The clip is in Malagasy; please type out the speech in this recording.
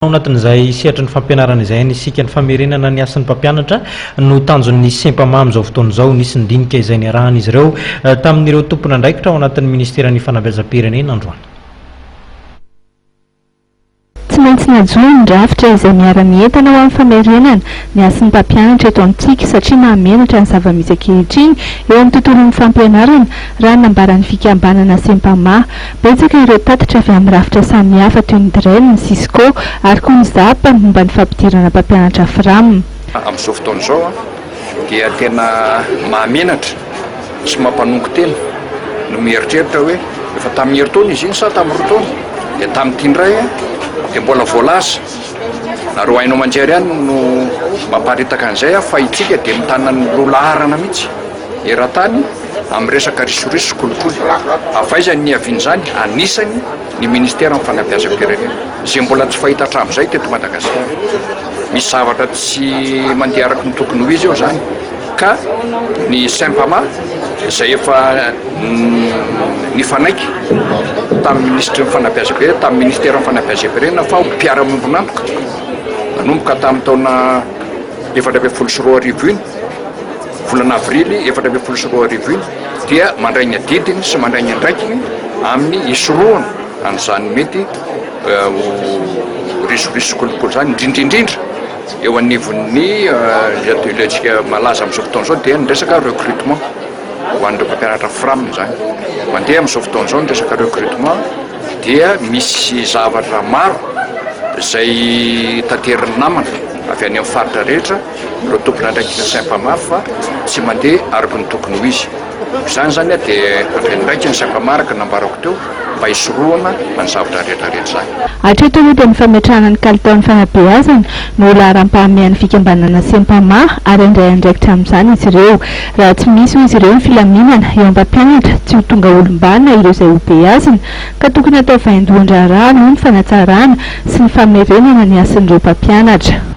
Anatin'izay sehatra ny fampianarana izay nisika ny famerenana ny asan'ny mpampianatra no tanjon'ny sempama amin'izao fotoan'izao nisy ny dinika izay niarahan'izy ireo tamin'ireo tompona andraikitra ao anatin'ny ministera ny fanabeazam-pirenena androany. Tsy maintsy najony ny rafitra izay miara-mientana ho amin'ny famerenana ny asan'ny mpampianatra eto amintsika satria mahamenatra ny zava-misy ankehitriny eo amin'ny tontolon'ny fampianarana raha nambaran'ny fikambanana sempama. Betsaka ireo tatitra avy amin'ny rafitra samihafa toy ny DREN, ny SISCO ary koa ny ZAP momba ny fampidirana mpampianatra FRAM. Amin'izao fotoan'izao dia tena mahamenatra sy mampanongo tena no mieritreritra hoe efa tamin'ny herintaona izy iny sa tamin'ny roa taona dia tamin'ity ndray dia mbola voalaza na roa hainao manjery ihany no mamparitaka an'izay fa itsika dia mitanany lolaharana mihitsy eran-tany amin'ny resaka risoriso kolikoly afaizany ny avian'izany anisany ny ministera amin'ny fanabeazam-pirenena izay mbola tsy fahita hatramin'izay teto Madagasikara. Misy zavatra tsy mandeha araka ny tokony ho izy eo zany ka ny sempama izay efa nifanaiky tamin'ny ministra ny fanabeazam-pirenena tamin'ny ministera ny fanabeazam-pirenena fa mpiara-miombonantoka nanomboka tamin'ny taona 2024 iny volana avrily 2024 iny dia mandray ny adidiny sy mandray ny andraikiny amin'ny isoroana an'izany mety risoriso kolikoly zany indrindrindrindra eo anivon'ny iletsika malaza amin'izao fotoan'izao dia ny resaka recrutement ho an'ireo mpampianatra FRAM zany mandeha amin'izao fotoan'izao ny resaka recrutement dia misy zavatra maro izay tanteriny namana avy any amin'ny faritra rehetra ireo tompona andraikitra sempama fa tsy mandeha araka ny tokony ho izy. Izany zany dia andraindraiky ny sempama araka nambarako teo mba hisoroana ny zavatra rehetrarehetra zany. Hatreto aloha dia ny fametrahana ny kalitaon'ny fanabeazana no laharam-pahamehan'ny fikambanana sempama ary indray andraikitra amin'izany izy ireo. Raha tsy misy ho izy ireo ny filaminana eo amin'ny mpampianatra tsy ho tonga olom-bana ireo izay ho beazina ka tokony atao vaindohan-draharaha noho ny fanatsarana sy ny famerenana ny asan'ireo mpampianatra.